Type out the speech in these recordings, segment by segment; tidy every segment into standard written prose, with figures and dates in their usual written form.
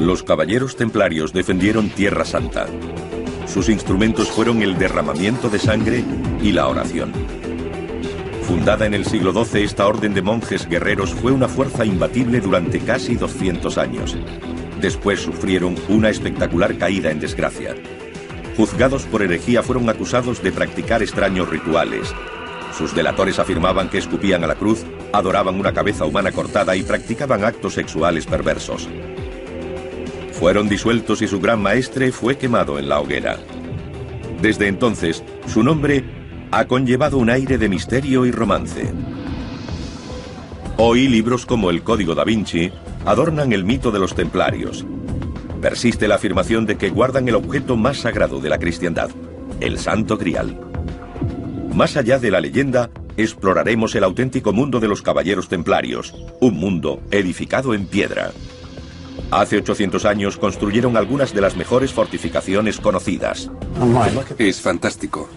Los caballeros templarios defendieron Tierra Santa. Sus instrumentos fueron el derramamiento de sangre y la oración. Fundada en el siglo XII, esta orden de monjes guerreros fue una fuerza imbatible durante casi 200 años. Después sufrieron una espectacular caída en desgracia. Juzgados por herejía, fueron acusados de practicar extraños rituales. Sus delatores afirmaban que escupían a la cruz, adoraban una cabeza humana cortada y practicaban actos sexuales perversos. Fueron disueltos y su gran maestre fue quemado en la hoguera. Desde entonces, su nombre ha conllevado un aire de misterio y romance. Hoy libros como el Código da Vinci adornan el mito de los templarios. Persiste la afirmación de que guardan el objeto más sagrado de la cristiandad, el Santo Grial. Más allá de la leyenda, exploraremos el auténtico mundo de los caballeros templarios, un mundo edificado en piedra. Hace 800 años construyeron algunas de las mejores fortificaciones conocidas. Es fantástico.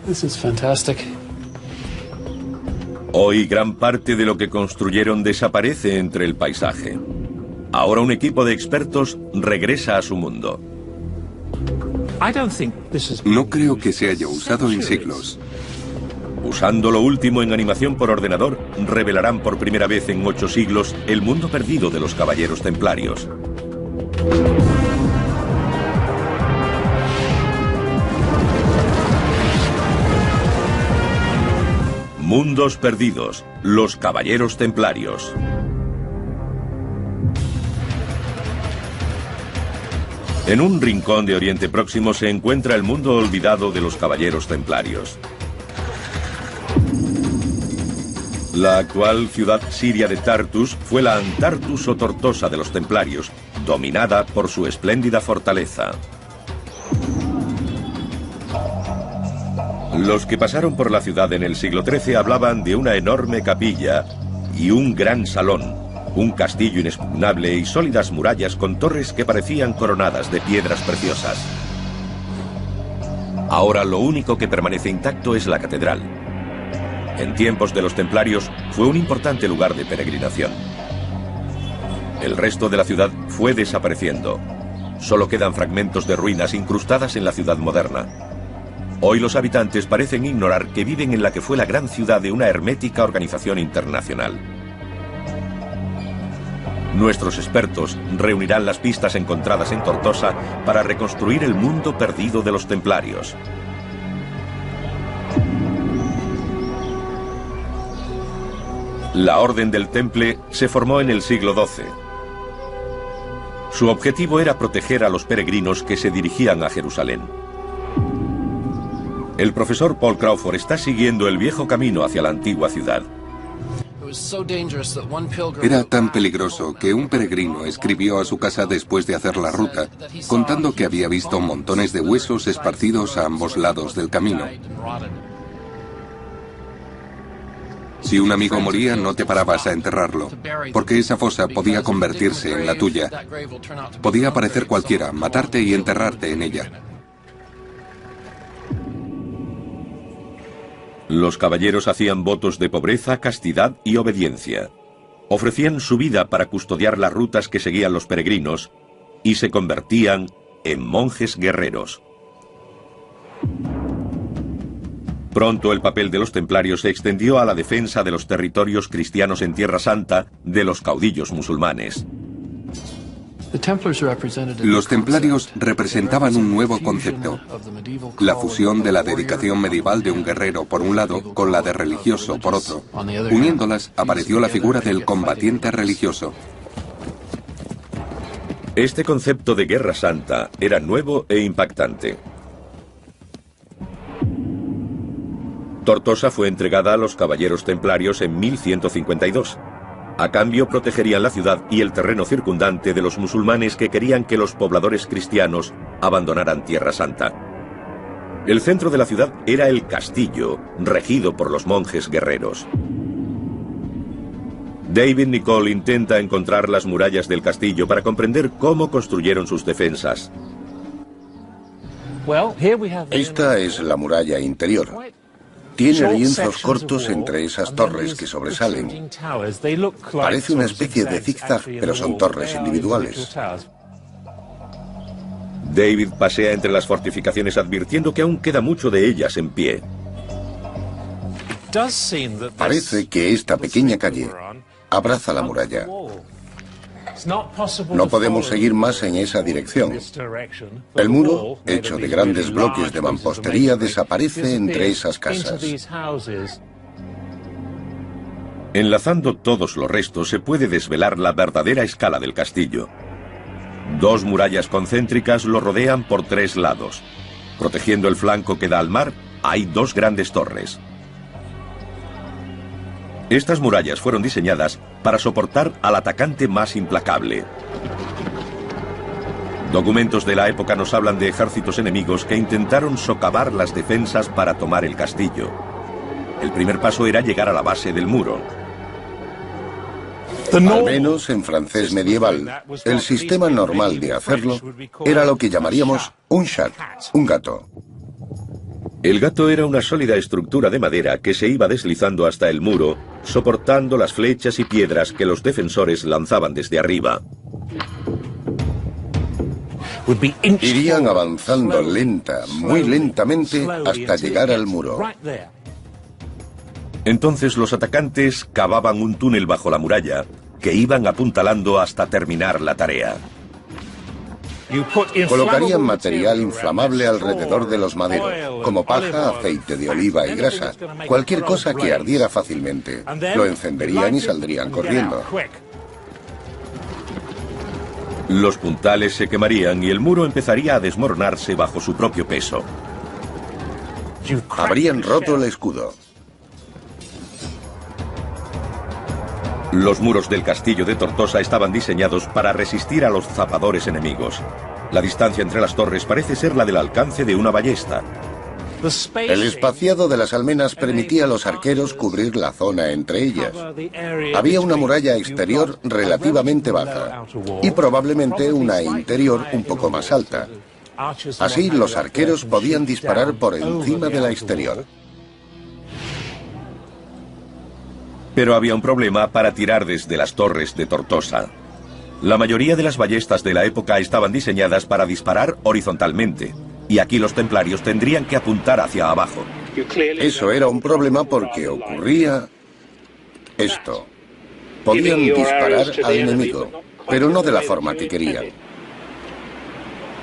Hoy gran parte de lo que construyeron desaparece entre el paisaje. Ahora un equipo de expertos regresa a su mundo. No creo que se haya usado en siglos. Usando lo último en animación por ordenador, revelarán por primera vez en 8 siglos el mundo perdido de los caballeros templarios. Mundos perdidos, los caballeros templarios. En un rincón de Oriente Próximo se encuentra el mundo olvidado de los caballeros templarios. La actual ciudad siria de Tartus fue la Antartus o Tortosa de los templarios, dominada por su espléndida fortaleza. Los que pasaron por la ciudad en el siglo XIII hablaban de una enorme capilla y un gran salón, un castillo inexpugnable y sólidas murallas con torres que parecían coronadas de piedras preciosas. Ahora lo único que permanece intacto es la catedral. En tiempos de los templarios fue un importante lugar de peregrinación. El resto de la ciudad fue desapareciendo. Solo quedan fragmentos de ruinas incrustadas en la ciudad moderna. Hoy los habitantes parecen ignorar que viven en la que fue la gran ciudad de una hermética organización internacional. Nuestros expertos reunirán las pistas encontradas en Tortosa para reconstruir el mundo perdido de los templarios. La Orden del Temple se formó en el siglo XII. Su objetivo era proteger a los peregrinos que se dirigían a Jerusalén. El profesor Paul Crawford está siguiendo el viejo camino hacia la antigua ciudad. Era tan peligroso que un peregrino escribió a su casa después de hacer la ruta, contando que había visto montones de huesos esparcidos a ambos lados del camino. Si un amigo moría, no te parabas a enterrarlo, porque esa fosa podía convertirse en la tuya. Podía aparecer cualquiera, matarte y enterrarte en ella. Los caballeros hacían votos de pobreza, castidad y obediencia. Ofrecían su vida para custodiar las rutas que seguían los peregrinos y se convertían en monjes guerreros. Pronto el papel de los templarios se extendió a la defensa de los territorios cristianos en Tierra Santa de los caudillos musulmanes. Los templarios representaban un nuevo concepto, la fusión de la dedicación medieval de un guerrero por un lado con la de religioso por otro. Uniéndolas apareció la figura del combatiente religioso. Este concepto de guerra santa era nuevo e impactante. Tortosa fue entregada a los caballeros templarios en 1152. A cambio protegerían la ciudad y el terreno circundante de los musulmanes que querían que los pobladores cristianos abandonaran Tierra Santa. El centro de la ciudad era el castillo, regido por los monjes guerreros. David Nicole intenta encontrar las murallas del castillo para comprender cómo construyeron sus defensas. Esta es la muralla interior. Tiene lienzos cortos entre esas torres que sobresalen. Parece una especie de zigzag, pero son torres individuales. David pasea entre las fortificaciones advirtiendo que aún queda mucho de ellas en pie. Parece que esta pequeña calle abraza la muralla. No podemos seguir más en esa dirección. El muro, hecho de grandes bloques de mampostería, desaparece entre esas casas. Enlazando todos los restos se puede desvelar la verdadera escala del castillo. 2 murallas concéntricas lo rodean por 3 lados. Protegiendo el flanco que da al mar, hay 2 grandes torres. Estas murallas fueron diseñadas para soportar al atacante más implacable. Documentos de la época nos hablan de ejércitos enemigos que intentaron socavar las defensas para tomar el castillo. El primer paso era llegar a la base del muro. Al menos en francés medieval, el sistema normal de hacerlo era lo que llamaríamos un chat, un gato. El gato era una sólida estructura de madera que se iba deslizando hasta el muro, soportando las flechas y piedras que los defensores lanzaban desde arriba. Irían avanzando muy lentamente, hasta llegar al muro. Entonces los atacantes cavaban un túnel bajo la muralla, que iban apuntalando hasta terminar la tarea. Colocarían material inflamable alrededor de los maderos, como paja, aceite de oliva y grasa, cualquier cosa que ardiera fácilmente. Lo encenderían y saldrían corriendo. Los puntales se quemarían y el muro empezaría a desmoronarse bajo su propio peso. Habrían roto el escudo. Los muros del castillo de Tortosa estaban diseñados para resistir a los zapadores enemigos. La distancia entre las torres parece ser la del alcance de una ballesta. El espaciado de las almenas permitía a los arqueros cubrir la zona entre ellas. Había una muralla exterior relativamente baja y probablemente una interior un poco más alta. Así los arqueros podían disparar por encima de la exterior. Pero había un problema para tirar desde las torres de Tortosa. La mayoría de las ballestas de la época estaban diseñadas para disparar horizontalmente, y aquí los templarios tendrían que apuntar hacia abajo. Eso era un problema porque ocurría esto. Podían disparar al enemigo, pero no de la forma que querían.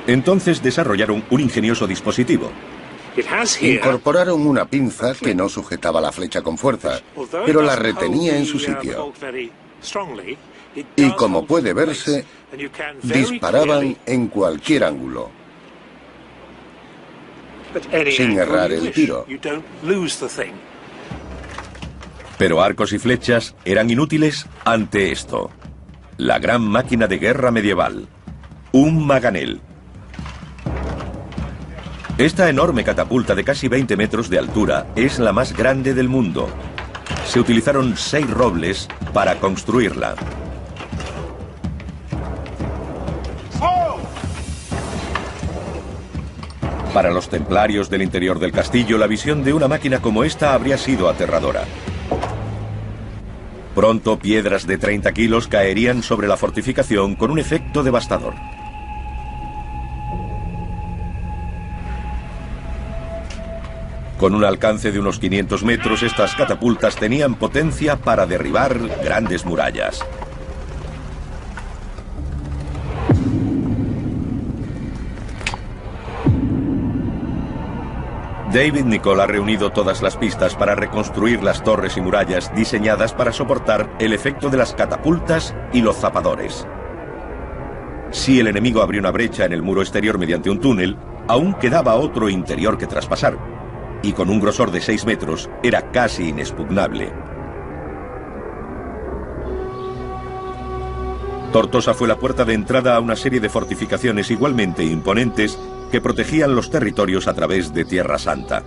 Entonces desarrollaron un ingenioso dispositivo. Incorporaron una pinza que no sujetaba la flecha con fuerza, pero la retenía en su sitio. Y como puede verse, disparaban en cualquier ángulo, sin errar el tiro. Pero arcos y flechas eran inútiles ante esto. La gran máquina de guerra medieval. Un maganel. Esta enorme catapulta de casi 20 metros de altura es la más grande del mundo. Se utilizaron 6 robles para construirla. Para los templarios del interior del castillo, la visión de una máquina como esta habría sido aterradora. Pronto, piedras de 30 kilos caerían sobre la fortificación con un efecto devastador. Con un alcance de unos 500 metros, estas catapultas tenían potencia para derribar grandes murallas. David Nicholl ha reunido todas las pistas para reconstruir las torres y murallas diseñadas para soportar el efecto de las catapultas y los zapadores. Si el enemigo abrió una brecha en el muro exterior mediante un túnel, aún quedaba otro interior que traspasar, y con un grosor de 6 metros era casi inexpugnable. Tortosa fue la puerta de entrada a una serie de fortificaciones igualmente imponentes que protegían los territorios a través de Tierra Santa.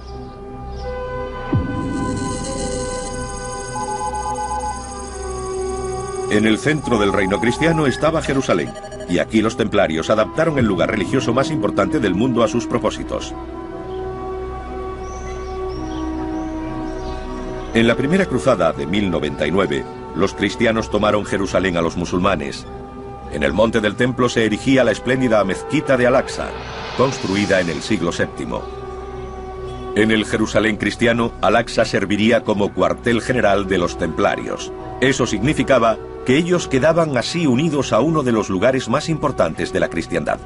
En el centro del reino cristiano estaba Jerusalén, y aquí los templarios adaptaron el lugar religioso más importante del mundo a sus propósitos. En la primera cruzada de 1099, los cristianos tomaron Jerusalén a los musulmanes, En el monte del templo se erigía la espléndida mezquita de Al-Aqsa, construida en el siglo VII. En el Jerusalén cristiano, Al-Aqsa serviría como cuartel general de los templarios. Eso significaba que ellos quedaban así unidos a uno de los lugares más importantes de la cristiandad.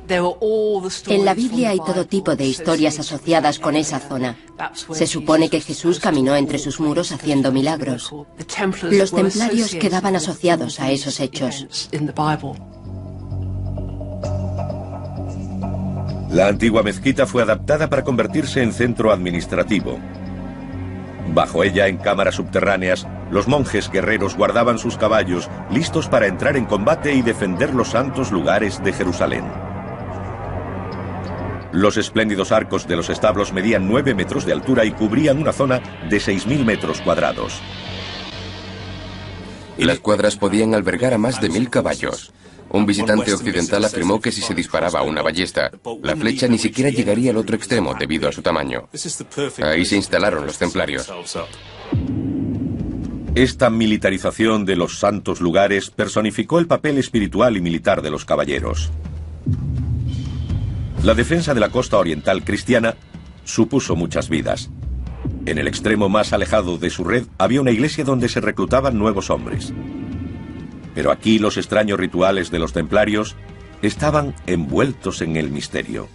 En la Biblia hay todo tipo de historias asociadas con esa zona. Se supone que Jesús caminó entre sus muros haciendo milagros. Los templarios quedaban asociados a esos hechos. La antigua mezquita fue adaptada para convertirse en centro administrativo. Bajo ella, en cámaras subterráneas, los monjes guerreros guardaban sus caballos, listos para entrar en combate y defender los santos lugares de Jerusalén. Los espléndidos arcos de los establos medían 9 metros de altura y cubrían una zona de 6.000 metros cuadrados. Las cuadras podían albergar a más de 1.000 caballos. Un visitante occidental afirmó que si se disparaba una ballesta, la flecha ni siquiera llegaría al otro extremo debido a su tamaño. Ahí se instalaron los templarios. Esta militarización de los santos lugares personificó el papel espiritual y militar de los caballeros. La defensa de la costa oriental cristiana supuso muchas vidas. En el extremo más alejado de su red había una iglesia donde se reclutaban nuevos hombres. Pero aquí los extraños rituales de los templarios estaban envueltos en el misterio.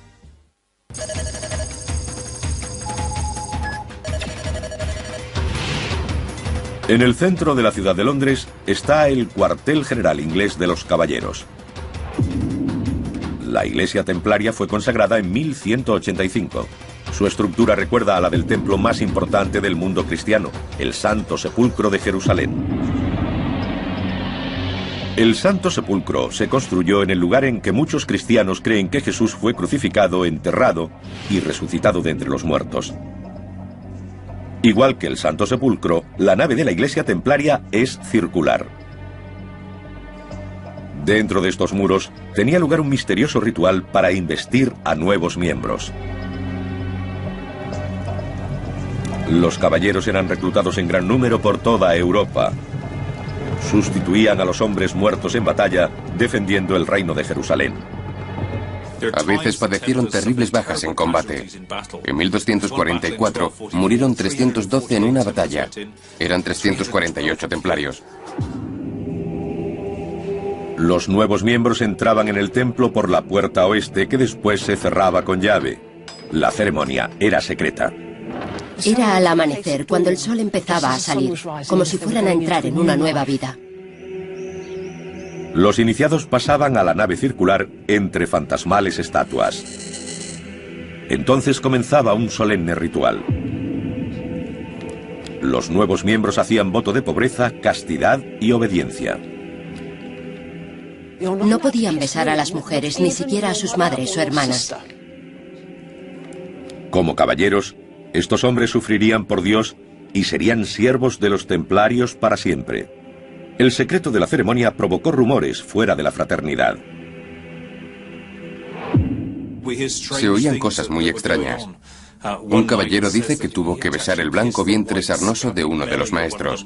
En el centro de la ciudad de Londres está el cuartel general inglés de los caballeros. La iglesia templaria fue consagrada en 1185. Su estructura recuerda a la del templo más importante del mundo cristiano, el Santo Sepulcro de Jerusalén. El Santo Sepulcro se construyó en el lugar en que muchos cristianos creen que Jesús fue crucificado, enterrado y resucitado de entre los muertos. Igual que el Santo Sepulcro, la nave de la iglesia templaria es circular. Dentro de estos muros tenía lugar un misterioso ritual para investir a nuevos miembros. Los caballeros eran reclutados en gran número por toda Europa. Sustituían a los hombres muertos en batalla, defendiendo el reino de Jerusalén. A veces padecieron terribles bajas en combate. En 1244 murieron 312 en una batalla. Eran 348 templarios. Los nuevos miembros entraban en el templo por la puerta oeste, que después se cerraba con llave. La ceremonia era secreta. Era al amanecer, cuando el sol empezaba a salir, como si fueran a entrar en una nueva vida. Los iniciados pasaban a la nave circular entre fantasmales estatuas. Entonces comenzaba un solemne ritual. Los nuevos miembros hacían voto de pobreza, castidad y obediencia. No podían besar a las mujeres, ni siquiera a sus madres o hermanas. Como caballeros, estos hombres sufrirían por Dios y serían siervos de los templarios para siempre. El secreto de la ceremonia provocó rumores fuera de la fraternidad. Se oían cosas muy extrañas. Un caballero dice que tuvo que besar el blanco vientre sarnoso de uno de los maestros.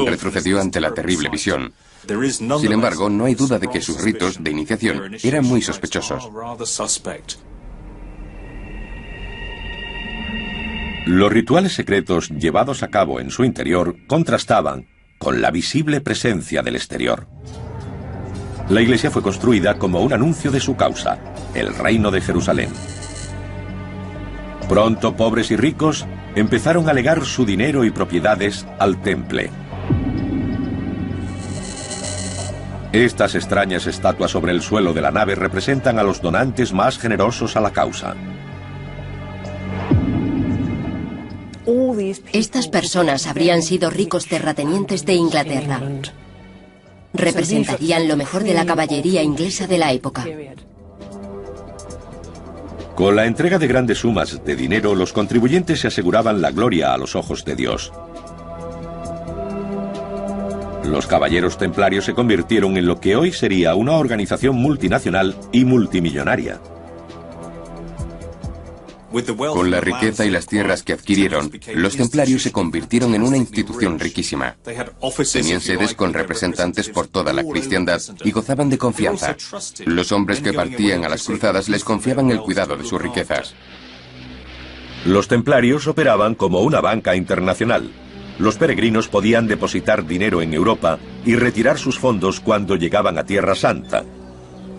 Retrocedió ante la terrible visión. Sin embargo, no hay duda de que sus ritos de iniciación eran muy sospechosos. Los rituales secretos llevados a cabo en su interior contrastaban con la visible presencia del exterior. La iglesia fue construida como un anuncio de su causa, el reino de Jerusalén. Pronto pobres y ricos empezaron a legar su dinero y propiedades al temple. Estas extrañas estatuas sobre el suelo de la nave representan a los donantes más generosos a la causa. Estas personas habrían sido ricos terratenientes de Inglaterra. Representarían lo mejor de la caballería inglesa de la época. Con la entrega de grandes sumas de dinero, los contribuyentes se aseguraban la gloria a los ojos de Dios. Los caballeros templarios se convirtieron en lo que hoy sería una organización multinacional y multimillonaria. Con la riqueza y las tierras que adquirieron, los templarios se convirtieron en una institución riquísima. Tenían sedes con representantes por toda la cristiandad y gozaban de confianza. Los hombres que partían a las cruzadas les confiaban el cuidado de sus riquezas. Los templarios operaban como una banca internacional. Los peregrinos podían depositar dinero en Europa y retirar sus fondos cuando llegaban a Tierra Santa.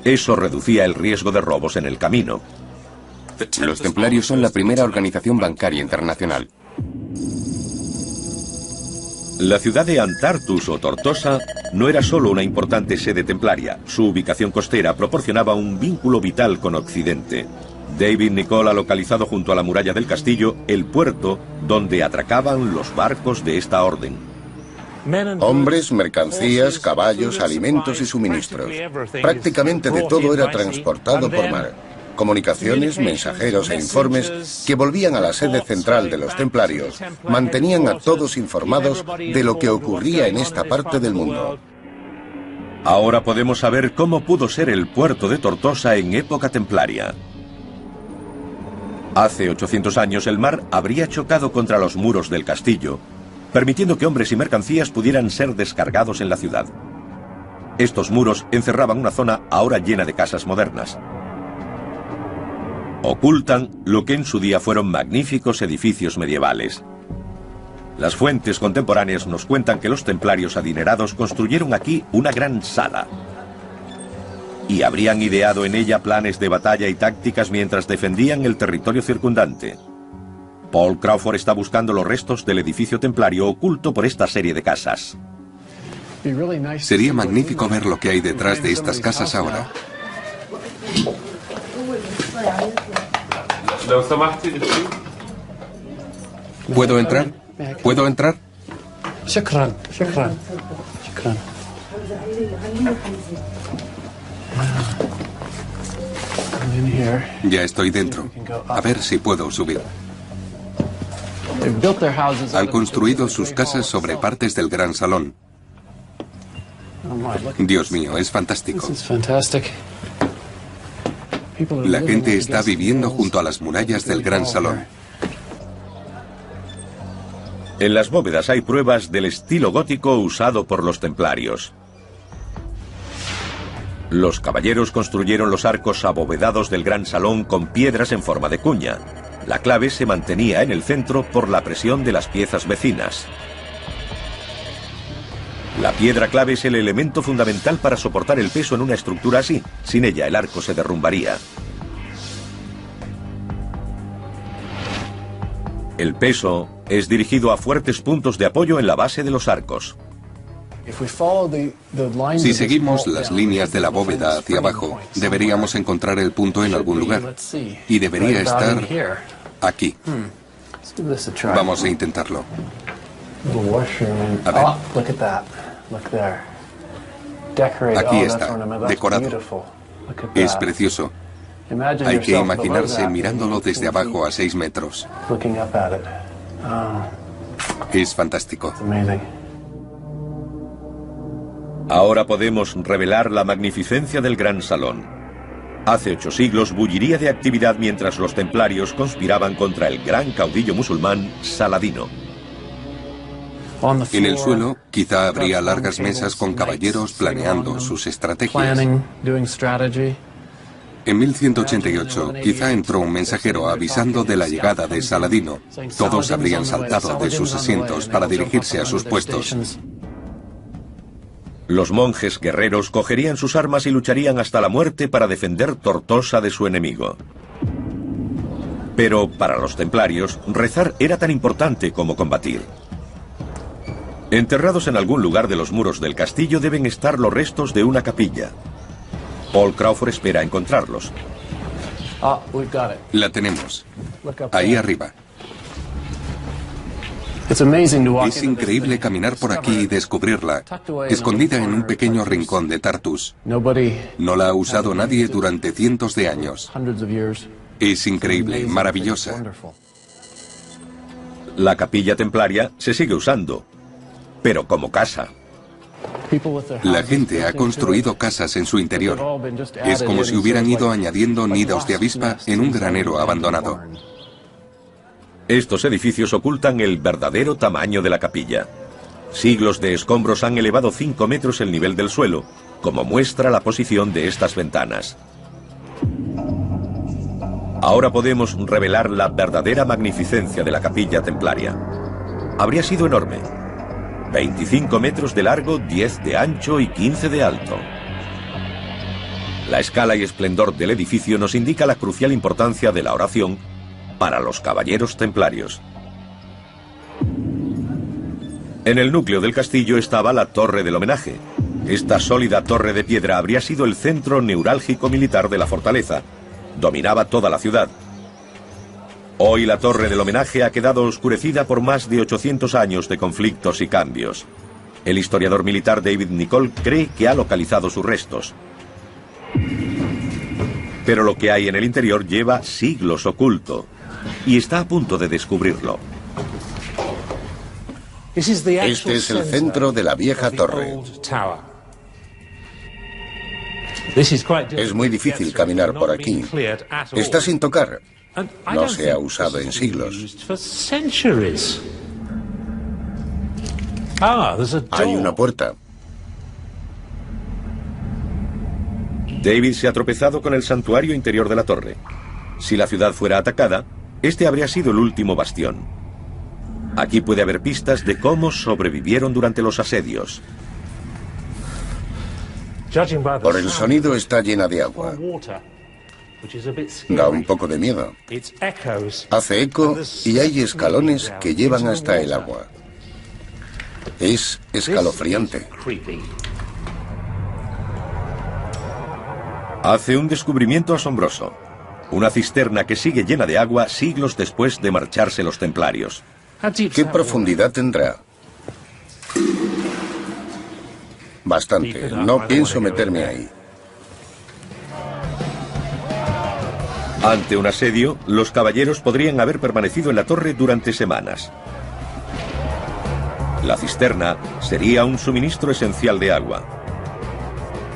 Eso reducía el riesgo de robos en el camino. Los templarios son la primera organización bancaria internacional. La ciudad de Antartus o Tortosa no era solo una importante sede templaria. Su ubicación costera proporcionaba un vínculo vital con Occidente. David Nicoll ha localizado junto a la muralla del castillo el puerto donde atracaban los barcos de esta orden. Hombres, mercancías, caballos, alimentos y suministros. Prácticamente de todo era transportado por mar. Comunicaciones, mensajeros e informes que volvían a la sede central de los templarios mantenían a todos informados de lo que ocurría en esta parte del mundo. Ahora podemos saber cómo pudo ser el puerto de Tortosa en época templaria. Hace 800 años el mar habría chocado contra los muros del castillo, permitiendo que hombres y mercancías pudieran ser descargados en la ciudad. Estos muros encerraban una zona ahora llena de casas modernas. Ocultan lo que en su día fueron magníficos edificios medievales. Las fuentes contemporáneas nos cuentan que los templarios adinerados construyeron aquí una gran sala y habrían ideado en ella planes de batalla y tácticas mientras defendían el territorio circundante. Paul Crawford está buscando los restos del edificio templario oculto por esta serie de casas. Sería magnífico ver lo que hay detrás de estas casas ahora. ¿Puedo entrar? ¿Puedo entrar? Shukran. Ya estoy dentro. A ver si puedo subir. Han construido sus casas sobre partes del gran salón. Dios mío, es fantástico. La gente está viviendo junto a las murallas del gran salón. En las bóvedas hay pruebas del estilo gótico usado por los templarios. Los caballeros construyeron los arcos abovedados del gran salón con piedras en forma de cuña. La clave se mantenía en el centro por la presión de las piezas vecinas. La piedra clave es el elemento fundamental para soportar el peso en una estructura así. Sin ella, el arco se derrumbaría. El peso es dirigido a fuertes puntos de apoyo en la base de los arcos. Si seguimos las líneas de la bóveda hacia abajo, deberíamos encontrar el punto en algún lugar. Y debería estar aquí. Vamos a intentarlo. A ver. Aquí está, decorado. Es precioso. Hay que imaginarse mirándolo desde abajo a 6 metros. Es fantástico. Ahora podemos revelar la magnificencia del gran salón. Hace 8 siglos bulliría de actividad mientras los templarios conspiraban contra el gran caudillo musulmán Saladino. En el suelo, quizá habría largas mesas con caballeros planeando sus estrategias. En 1188, quizá entró un mensajero avisando de la llegada de Saladino. Todos habrían saltado de sus asientos para dirigirse a sus puestos. Los monjes guerreros cogerían sus armas y lucharían hasta la muerte para defender Tortosa de su enemigo. Pero para los templarios, rezar era tan importante como combatir. Enterrados en algún lugar de los muros del castillo deben estar los restos de una capilla. Paul Crawford espera encontrarlos. La tenemos. Ahí arriba. Es increíble caminar por aquí y descubrirla, escondida en un pequeño rincón de Tartus. No la ha usado nadie durante cientos de años. Es increíble, maravillosa. La capilla templaria se sigue usando, pero como casa. La gente ha construido casas en su interior. Es como si hubieran ido añadiendo nidos de avispa en un granero abandonado. Estos edificios ocultan el verdadero tamaño de la capilla. Siglos de escombros han elevado 5 metros el nivel del suelo, como muestra la posición de estas ventanas. Ahora podemos revelar la verdadera magnificencia de la capilla templaria. Habría sido enorme. 25 metros de largo, 10 de ancho y 15 de alto. La escala y esplendor del edificio nos indica la crucial importancia de la oración para los caballeros templarios. En el núcleo del castillo estaba la Torre del Homenaje. Esta sólida torre de piedra habría sido el centro neurálgico militar de la fortaleza. Dominaba toda la ciudad. Hoy la Torre del Homenaje ha quedado oscurecida por más de 800 años de conflictos y cambios. El historiador militar David Nicholl cree que ha localizado sus restos. Pero lo que hay en el interior lleva siglos oculto y está a punto de descubrirlo. Este es el centro de la vieja torre. Es muy difícil caminar por aquí. Está sin tocar. No se ha usado en siglos. Hay una puerta. David se ha tropezado con el santuario interior de la torre. Si la ciudad fuera atacada, este habría sido el último bastión. Aquí puede haber pistas de cómo sobrevivieron durante los asedios. Por el sonido está llena de agua. Da un poco de miedo. Hace eco y hay escalones que llevan hasta el agua. Es escalofriante. Hace un descubrimiento asombroso. Una cisterna que sigue llena de agua siglos después de marcharse los templarios. ¿Qué profundidad tendrá? Bastante. No pienso meterme ahí. Ante un asedio, los caballeros podrían haber permanecido en la torre durante semanas. La cisterna sería un suministro esencial de agua.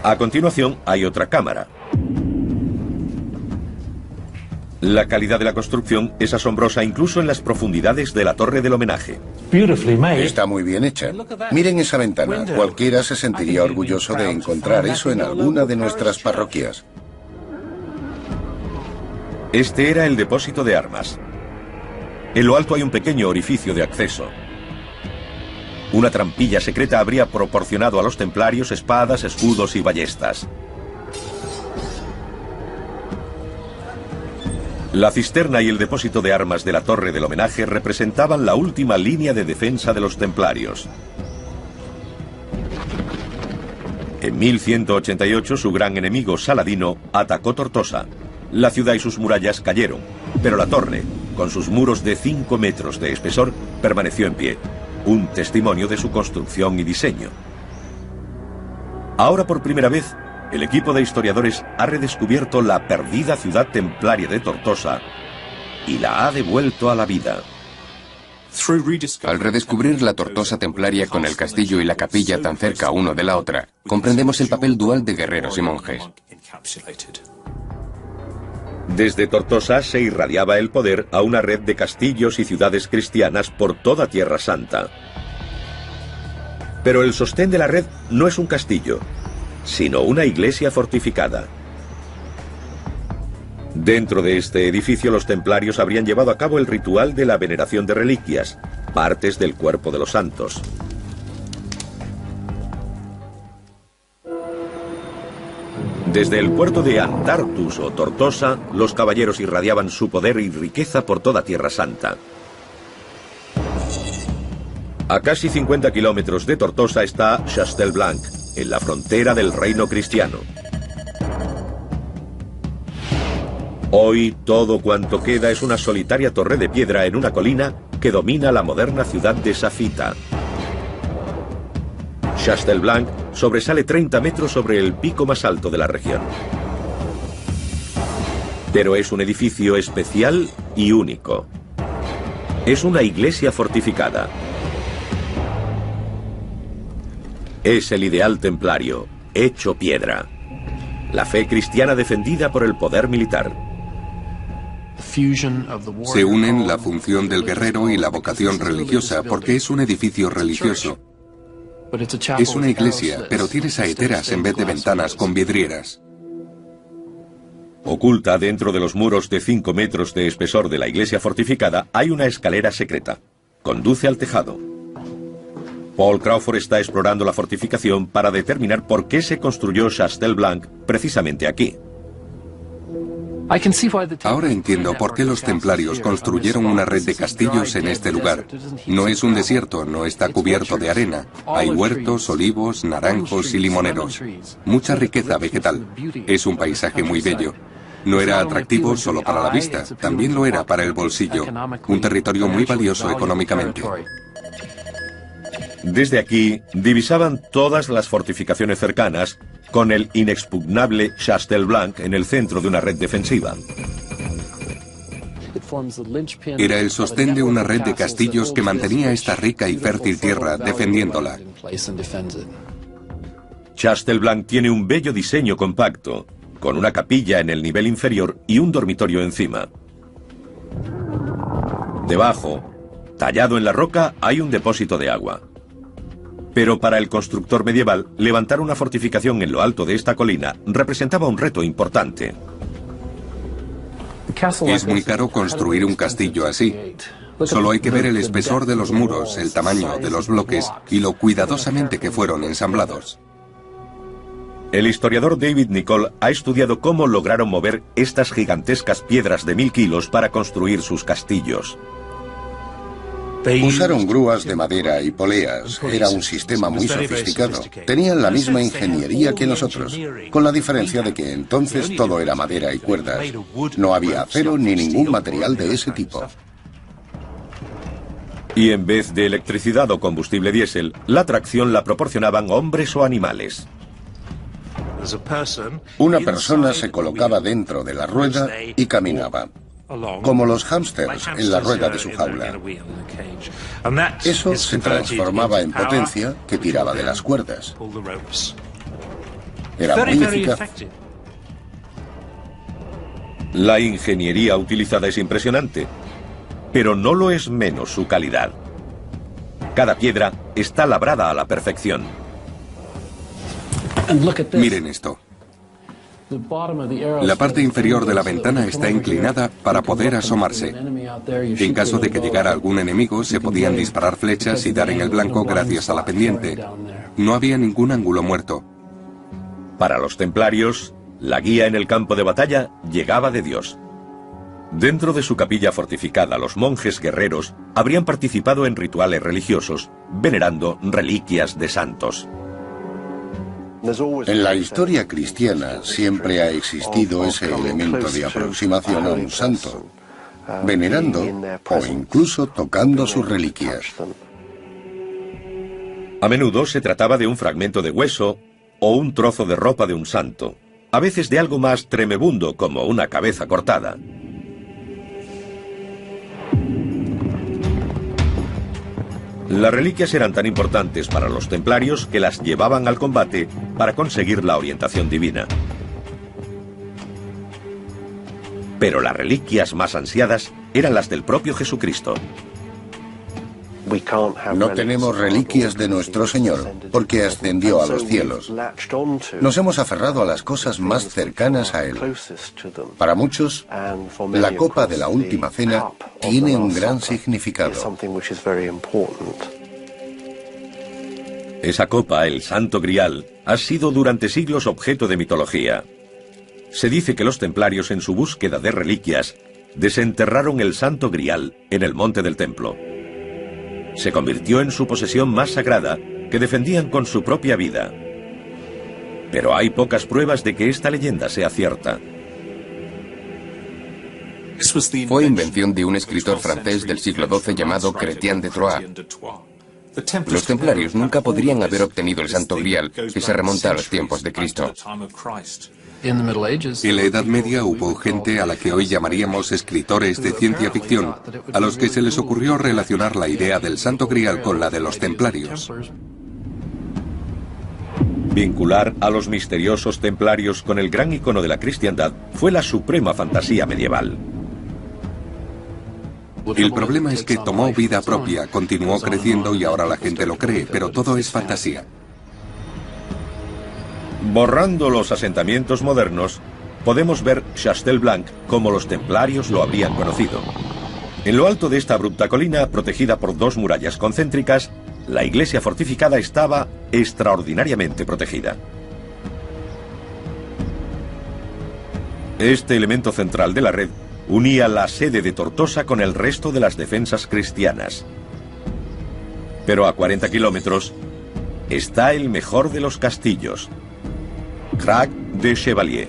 A continuación, hay otra cámara. La calidad de la construcción es asombrosa incluso en las profundidades de la Torre del Homenaje. Está muy bien hecha. Miren esa ventana. Cualquiera se sentiría orgulloso de encontrar eso en alguna de nuestras parroquias. Este era el depósito de armas. En lo alto hay un pequeño orificio de acceso. Una trampilla secreta habría proporcionado a los templarios espadas, escudos y ballestas. La cisterna y el depósito de armas de la Torre del Homenaje representaban la última línea de defensa de los templarios. En 1188 su gran enemigo Saladino atacó Tortosa. La ciudad y sus murallas cayeron, pero la torre, con sus muros de 5 metros de espesor, permaneció en pie, un testimonio de su construcción y diseño. Ahora por primera vez, el equipo de historiadores ha redescubierto la perdida ciudad templaria de Tortosa y la ha devuelto a la vida. Al redescubrir la Tortosa templaria con el castillo y la capilla tan cerca uno de la otra, comprendemos el papel dual de guerreros y monjes. Desde Tortosa se irradiaba el poder a una red de castillos y ciudades cristianas por toda Tierra Santa. Pero el sostén de la red no es un castillo, sino una iglesia fortificada. Dentro de este edificio los templarios habrían llevado a cabo el ritual de la veneración de reliquias, partes del cuerpo de los santos. Desde el puerto de Antartus o Tortosa, los caballeros irradiaban su poder y riqueza por toda Tierra Santa. A casi 50 kilómetros de Tortosa está Chastelblanc, en la frontera del reino cristiano. Hoy todo cuanto queda es una solitaria torre de piedra en una colina que domina la moderna ciudad de Safita. Chastelblanc sobresale 30 metros sobre el pico más alto de la región. Pero es un edificio especial y único. Es una iglesia fortificada. Es el ideal templario, hecho piedra. La fe cristiana defendida por el poder militar. Se unen la función del guerrero y la vocación religiosa porque es un edificio religioso. Es una iglesia, pero tiene saeteras en vez de ventanas con vidrieras. Oculta dentro de los muros de 5 metros de espesor de la iglesia fortificada hay una escalera secreta. Conduce al tejado. Paul Crawford está explorando la fortificación para determinar por qué se construyó Chastel Blanc precisamente aquí. Ahora entiendo por qué los templarios construyeron una red de castillos en este lugar. No es un desierto, no está cubierto de arena. Hay huertos, olivos, naranjos y limoneros. Mucha riqueza vegetal. Es un paisaje muy bello. No era atractivo solo para la vista, también lo era para el bolsillo. Un territorio muy valioso económicamente. Desde aquí divisaban todas las fortificaciones cercanas, con el inexpugnable Chastel Blanc en el centro de una red defensiva. Era el sostén de una red de castillos que mantenía esta rica y fértil tierra defendiéndola. Chastel Blanc tiene un bello diseño compacto, con una capilla en el nivel inferior y un dormitorio encima. Debajo, tallado en la roca, hay un depósito de agua. Pero para el constructor medieval, levantar una fortificación en lo alto de esta colina representaba un reto importante. Es muy caro construir un castillo así. Solo hay que ver el espesor de los muros, el tamaño de los bloques y lo cuidadosamente que fueron ensamblados. El historiador David Nicol ha estudiado cómo lograron mover estas gigantescas piedras de 1000 kilos para construir sus castillos. Usaron grúas de madera y poleas. Era un sistema muy sofisticado. Tenían la misma ingeniería que nosotros, con la diferencia de que entonces todo era madera y cuerdas. No había acero ni ningún material de ese tipo. Y en vez de electricidad o combustible diésel, la tracción la proporcionaban hombres o animales. Una persona se colocaba dentro de la rueda y caminaba, como los hámsters en la rueda de su jaula. Eso se transformaba en potencia que tiraba de las cuerdas. Era muy eficaz. La ingeniería utilizada es impresionante, pero no lo es menos su calidad. Cada piedra está labrada a la perfección. Miren esto. La parte inferior de la ventana está inclinada para poder asomarse. En caso de que llegara algún enemigo, se podían disparar flechas y dar en el blanco gracias a la pendiente. No había ningún ángulo muerto. Para los templarios, la guía en el campo de batalla llegaba de Dios. Dentro de su capilla fortificada, los monjes guerreros habrían participado en rituales religiosos, venerando reliquias de santos. En la historia cristiana siempre ha existido ese elemento de aproximación a un santo, venerando o incluso tocando sus reliquias. A menudo se trataba de un fragmento de hueso o un trozo de ropa de un santo, a veces de algo más tremebundo como una cabeza cortada. Las reliquias eran tan importantes para los templarios que las llevaban al combate para conseguir la orientación divina. Pero las reliquias más ansiadas eran las del propio Jesucristo. No tenemos reliquias de nuestro Señor, porque ascendió a los cielos. Nos hemos aferrado a las cosas más cercanas a Él. Para muchos, la copa de la última cena tiene un gran significado. Esa copa, el Santo Grial, ha sido durante siglos objeto de mitología. Se dice que los templarios, en su búsqueda de reliquias, desenterraron el Santo Grial en el monte del templo. Se convirtió en su posesión más sagrada, que defendían con su propia vida. Pero hay pocas pruebas de que esta leyenda sea cierta. Fue invención de un escritor francés del siglo XII llamado Chrétien de Troyes. Los templarios nunca podrían haber obtenido el Santo Grial, que se remonta a los tiempos de Cristo. En la Edad Media hubo gente a la que hoy llamaríamos escritores de ciencia ficción, a los que se les ocurrió relacionar la idea del Santo Grial con la de los templarios. Vincular a los misteriosos templarios con el gran icono de la cristiandad fue la suprema fantasía medieval. El problema es que tomó vida propia, continuó creciendo y ahora la gente lo cree, pero todo es fantasía. Borrando los asentamientos modernos, podemos ver Chastelblanc como los templarios lo habrían conocido. En lo alto de esta abrupta colina, protegida por dos murallas concéntricas, la iglesia fortificada estaba extraordinariamente protegida. Este elemento central de la red unía la sede de Tortosa con el resto de las defensas cristianas. Pero a 40 kilómetros está el mejor de los castillos, Crac de Chevalier,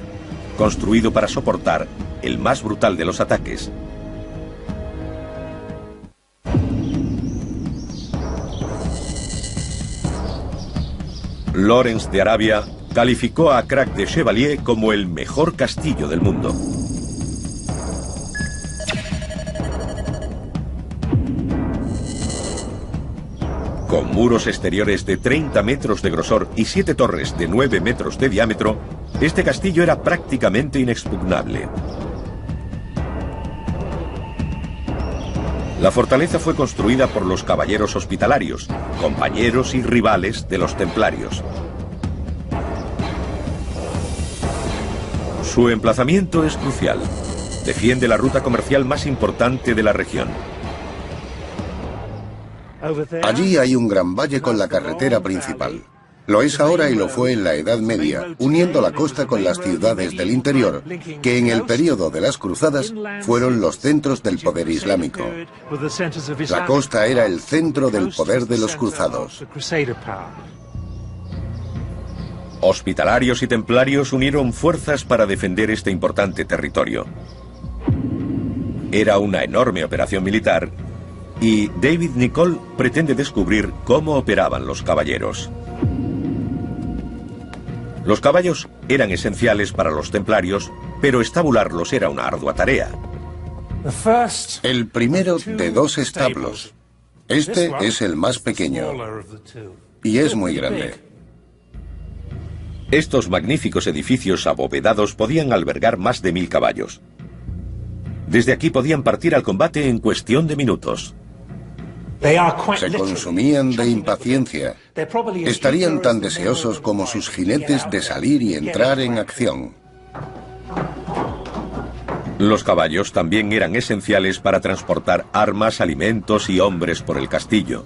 construido para soportar el más brutal de los ataques. Lawrence de Arabia calificó a Crac de Chevalier como el mejor castillo del mundo. Con muros exteriores de 30 metros de grosor y 7 torres de 9 metros de diámetro, este castillo era prácticamente inexpugnable. La fortaleza fue construida por los caballeros hospitalarios, compañeros y rivales de los templarios. Su emplazamiento es crucial. Defiende la ruta comercial más importante de la región. Allí hay un gran valle con la carretera principal. Lo es ahora y lo fue en la Edad Media, uniendo la costa con las ciudades del interior, que en el período de las cruzadas fueron los centros del poder islámico. La costa era el centro del poder de los cruzados. Hospitalarios y templarios unieron fuerzas para defender este importante territorio. Era una enorme operación militar y David Nicole pretende descubrir cómo operaban los caballeros. Los caballos eran esenciales para los templarios, pero estabularlos era una ardua tarea. El primero de dos establos. Este es el más pequeño y es muy grande. Estos magníficos edificios abovedados podían albergar más de 1000 caballos. Desde aquí podían partir al combate en cuestión de minutos. Se consumían de impaciencia. Estarían tan deseosos como sus jinetes de salir y entrar en acción. Los caballos también eran esenciales para transportar armas, alimentos y hombres por el castillo.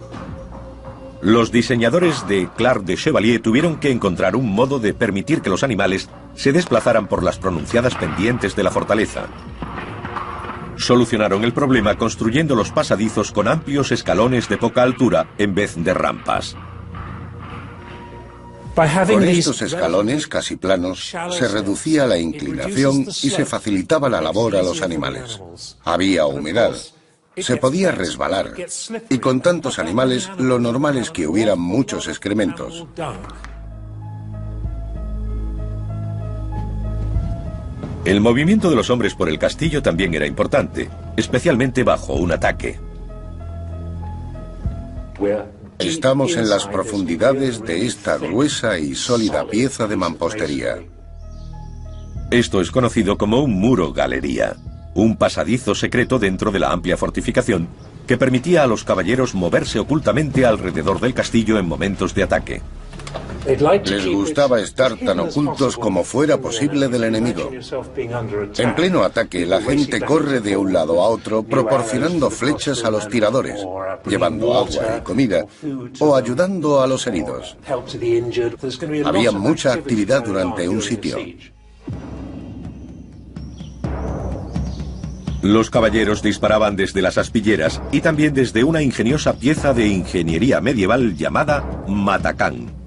Los diseñadores de Crac de Chevalier tuvieron que encontrar un modo de permitir que los animales se desplazaran por las pronunciadas pendientes de la fortaleza. Solucionaron el problema construyendo los pasadizos con amplios escalones de poca altura en vez de rampas. Con estos escalones casi planos se reducía la inclinación y se facilitaba la labor a los animales. Había humedad. Se podía resbalar, y con tantos animales lo normal es que hubiera muchos excrementos. El movimiento de los hombres por el castillo también era importante, especialmente bajo un ataque. Estamos en las profundidades de esta gruesa y sólida pieza de mampostería. Esto es conocido como un muro-galería, un pasadizo secreto dentro de la amplia fortificación que permitía a los caballeros moverse ocultamente alrededor del castillo en momentos de ataque. Les gustaba estar tan ocultos como fuera posible del enemigo. En pleno ataque, la gente corre de un lado a otro proporcionando flechas a los tiradores, llevando agua y comida o ayudando a los heridos. Había mucha actividad durante un sitio. Los caballeros disparaban desde las aspilleras y también desde una ingeniosa pieza de ingeniería medieval llamada matacán.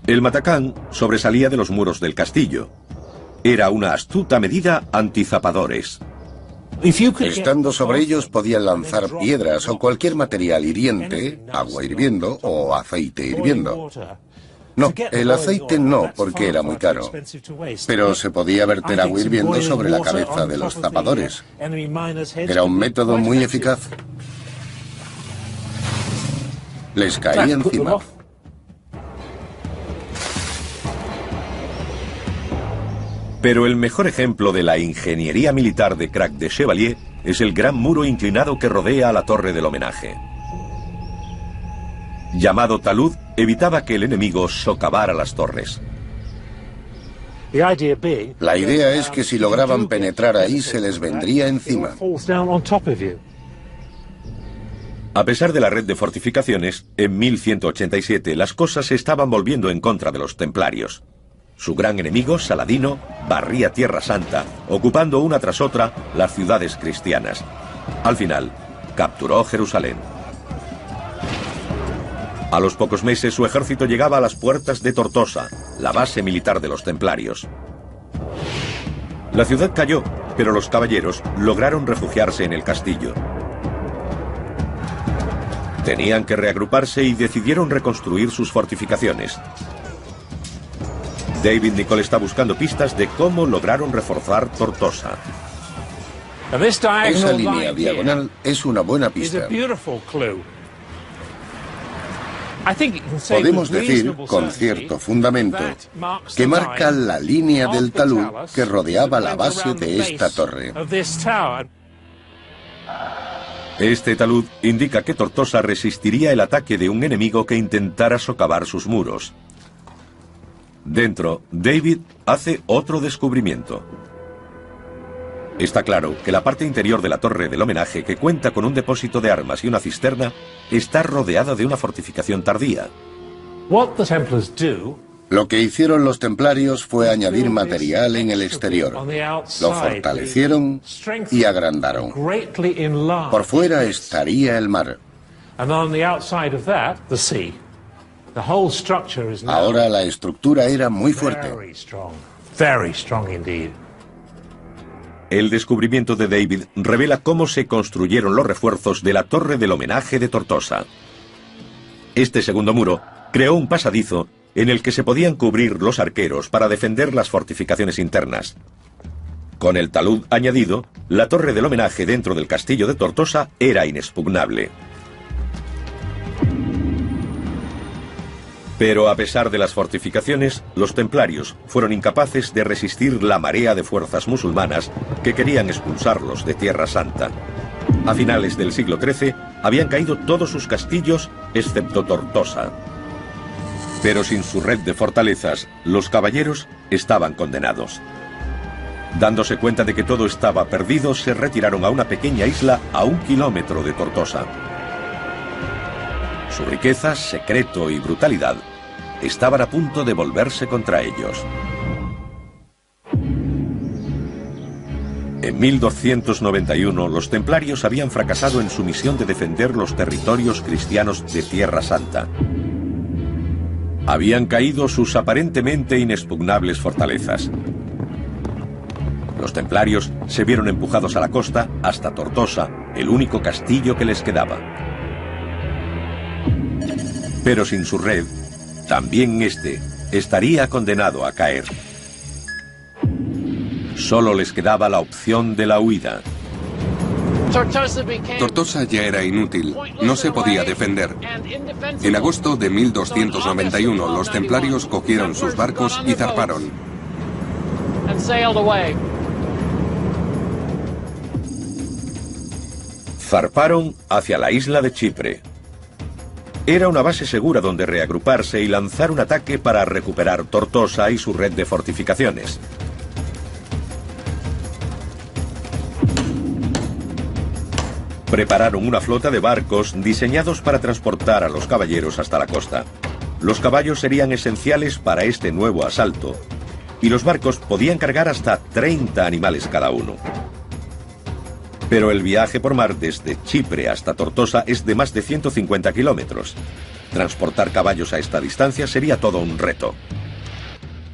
El matacán sobresalía de los muros del castillo. Era una astuta medida antizapadores. Estando sobre ellos podían lanzar piedras o cualquier material hiriente, agua hirviendo o aceite hirviendo. No, el aceite no, porque era muy caro. Pero se podía verter agua hirviendo sobre la cabeza de los zapadores. Era un método muy eficaz. Les caía encima. Pero el mejor ejemplo de la ingeniería militar de Crac de Chevalier es el gran muro inclinado que rodea a la torre del homenaje. Llamado talud, evitaba que el enemigo socavara las torres. La idea es que si lograban penetrar ahí, se les vendría encima. A pesar de la red de fortificaciones, en 1187 las cosas se estaban volviendo en contra de los templarios. Su gran enemigo, Saladino, barría Tierra Santa, ocupando una tras otra las ciudades cristianas. Al final, capturó Jerusalén. A los pocos meses su ejército llegaba a las puertas de Tortosa, la base militar de los templarios. La ciudad cayó, pero los caballeros lograron refugiarse en el castillo. Tenían que reagruparse y decidieron reconstruir sus fortificaciones. David Nicol está buscando pistas de cómo lograron reforzar Tortosa. Esa línea diagonal es una buena pista. Podemos decir, con cierto fundamento, que marca la línea del talud que rodeaba la base de esta torre. Este talud indica que Tortosa resistiría el ataque de un enemigo que intentara socavar sus muros. Dentro, David hace otro descubrimiento. Está claro que la parte interior de la torre del homenaje, que cuenta con un depósito de armas y una cisterna, está rodeada de una fortificación tardía. Lo que hicieron los templarios fue añadir material en el exterior. Lo fortalecieron y agrandaron. Por fuera estaría el mar. Ahora la estructura era muy fuerte. El descubrimiento de David revela cómo se construyeron los refuerzos de la torre del homenaje de Tortosa. Este segundo muro creó un pasadizo en el que se podían cubrir los arqueros para defender las fortificaciones internas. Con el talud añadido, la torre del homenaje dentro del castillo de Tortosa era inexpugnable. Pero a pesar de las fortificaciones, los templarios fueron incapaces de resistir la marea de fuerzas musulmanas que querían expulsarlos de Tierra Santa. A finales del siglo XIII habían caído todos sus castillos excepto Tortosa. Pero sin su red de fortalezas, los caballeros estaban condenados. Dándose cuenta de que todo estaba perdido, se retiraron a una pequeña isla a 1 kilómetro de Tortosa. Su riqueza, secreto y brutalidad estaban a punto de volverse contra ellos. En 1291, los templarios habían fracasado en su misión de defender los territorios cristianos de Tierra Santa. Habían caído sus aparentemente inexpugnables fortalezas. Los templarios se vieron empujados a la costa hasta Tortosa, el único castillo que les quedaba. Pero sin su red, también este estaría condenado a caer. Solo les quedaba la opción de la huida. Tortosa ya era inútil, no se podía defender. En agosto de 1291, los templarios cogieron sus barcos y zarparon. Zarparon hacia la isla de Chipre. Era una base segura donde reagruparse y lanzar un ataque para recuperar Tortosa y su red de fortificaciones. Prepararon una flota de barcos diseñados para transportar a los caballeros hasta la costa. Los caballos serían esenciales para este nuevo asalto, y los barcos podían cargar hasta 30 animales cada uno. Pero el viaje por mar desde Chipre hasta Tortosa es de más de 150 kilómetros. Transportar caballos a esta distancia sería todo un reto.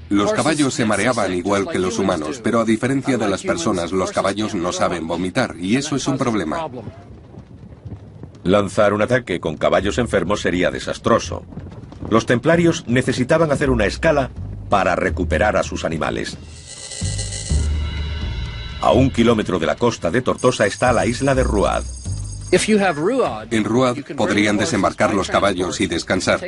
Los caballos se mareaban igual que los humanos, pero a diferencia de las personas, los caballos no saben vomitar, y eso es un problema. Lanzar un ataque con caballos enfermos sería desastroso. Los templarios necesitaban hacer una escala para recuperar a sus animales. A 1 kilómetro de la costa de Tortosa está la isla de Ruad. En Ruad podrían desembarcar los caballos y descansar.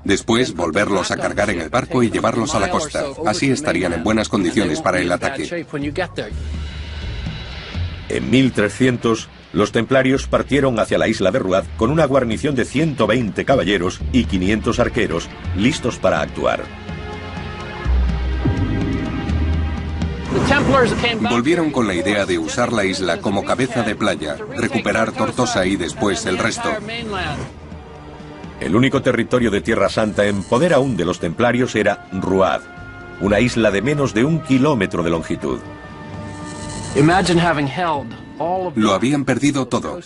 Después volverlos a cargar en el barco y llevarlos a la costa. Así estarían en buenas condiciones para el ataque. En 1300, los templarios partieron hacia la isla de Ruad con una guarnición de 120 caballeros y 500 arqueros, listos para actuar. Volvieron con la idea de usar la isla como cabeza de playa, recuperar Tortosa y después el resto. El único territorio de Tierra Santa en poder aún de los templarios era Ruad, una isla de menos de 1 kilómetro de longitud. Lo habían perdido todo.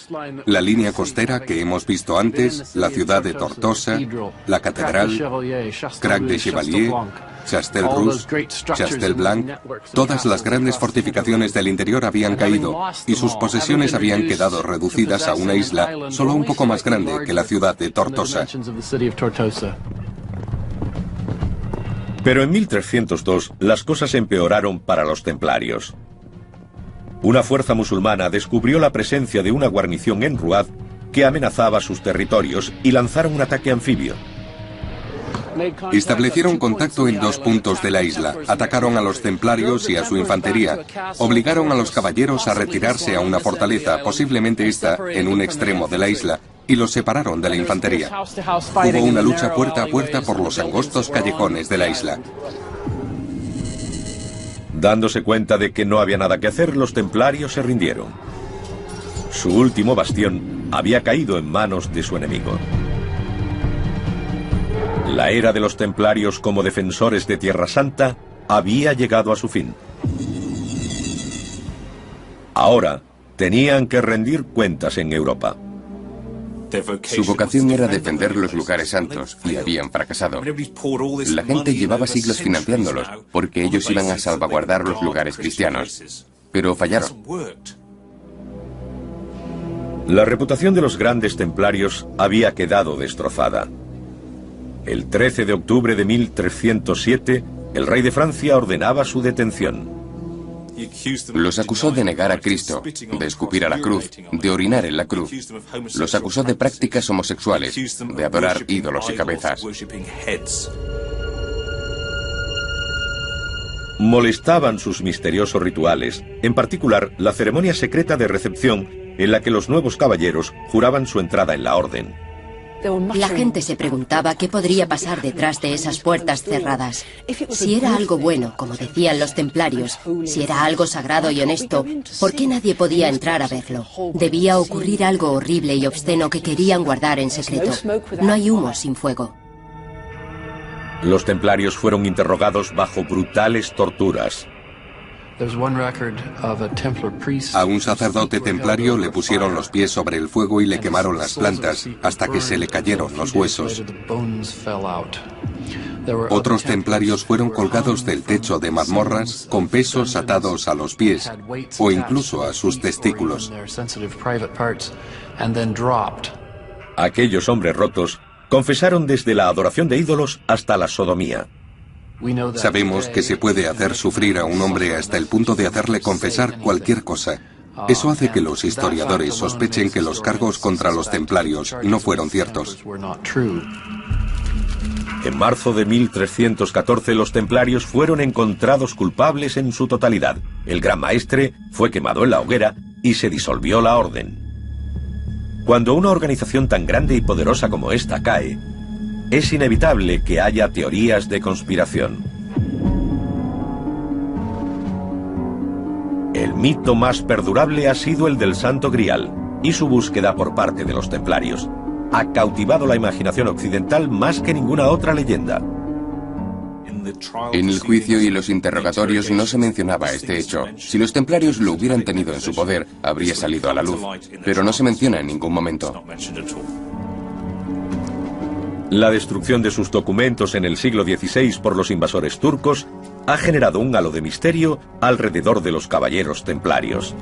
La línea costera que hemos visto antes, la ciudad de Tortosa, la catedral, Crac de Chevalier, Chastel-Rouge, Chastel-Blanc, todas las grandes fortificaciones del interior habían caído y sus posesiones habían quedado reducidas a una isla solo un poco más grande que la ciudad de Tortosa. Pero en 1302 las cosas empeoraron para los templarios. Una fuerza musulmana descubrió la presencia de una guarnición en Ruad que amenazaba sus territorios y lanzaron un ataque anfibio. Establecieron contacto en 2 puntos de la isla, atacaron a los templarios y a su infantería, obligaron a los caballeros a retirarse a una fortaleza, posiblemente esta en un extremo de la isla, y los separaron de la infantería. Hubo una lucha puerta a puerta por los angostos callejones de la isla. Dándose cuenta de que no había nada que hacer, los templarios se rindieron. Su último bastión había caído en manos de su enemigo. La era de los templarios como defensores de Tierra Santa había llegado a su fin. Ahora tenían que rendir cuentas en Europa. Su vocación era defender los lugares santos y habían fracasado. La gente llevaba siglos financiándolos porque ellos iban a salvaguardar los lugares cristianos, pero fallaron. La reputación de los grandes templarios había quedado destrozada. El 13 de octubre de 1307, el rey de Francia ordenaba su detención. Los acusó de negar a Cristo, de escupir a la cruz, de orinar en la cruz. Los acusó de prácticas homosexuales, de adorar ídolos y cabezas. Molestaban sus misteriosos rituales, en particular la ceremonia secreta de recepción en la que los nuevos caballeros juraban su entrada en la orden. La gente se preguntaba qué podría pasar detrás de esas puertas cerradas. Si era algo bueno, como decían los templarios, si era algo sagrado y honesto, ¿por qué nadie podía entrar a verlo? Debía ocurrir algo horrible y obsceno que querían guardar en secreto. No hay humo sin fuego. Los templarios fueron interrogados bajo brutales torturas. A un sacerdote templario le pusieron los pies sobre el fuego y le quemaron las plantas hasta que se le cayeron los huesos. Otros templarios fueron colgados del techo de mazmorras con pesos atados a los pies o incluso a sus testículos. Aquellos hombres rotos confesaron desde la adoración de ídolos hasta la sodomía. Sabemos que se puede hacer sufrir a un hombre hasta el punto de hacerle confesar cualquier cosa. Eso hace que los historiadores sospechen que los cargos contra los templarios no fueron ciertos. En marzo de 1314 los templarios fueron encontrados culpables en su totalidad. El gran maestre fue quemado en la hoguera y se disolvió la orden. Cuando una organización tan grande y poderosa como esta cae, es inevitable que haya teorías de conspiración. El mito más perdurable ha sido el del Santo Grial y su búsqueda por parte de los templarios. Ha cautivado la imaginación occidental más que ninguna otra leyenda. En el juicio y los interrogatorios no se mencionaba este hecho. Si los templarios lo hubieran tenido en su poder, habría salido a la luz, pero no se menciona en ningún momento. La destrucción de sus documentos en el siglo XVI por los invasores turcos ha generado un halo de misterio alrededor de los caballeros templarios.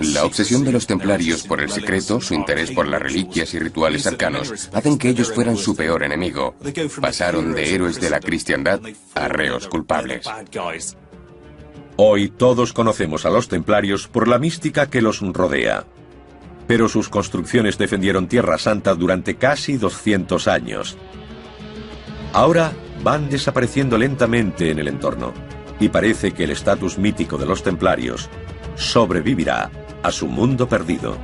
La obsesión de los templarios por el secreto, su interés por las reliquias y rituales arcanos, hacen que ellos fueran su peor enemigo. Pasaron de héroes de la cristiandad a reos culpables. Hoy todos conocemos a los templarios por la mística que los rodea. Pero sus construcciones defendieron Tierra Santa durante casi 200 años. Ahora van desapareciendo lentamente en el entorno, y parece que el estatus mítico de los templarios sobrevivirá a su mundo perdido.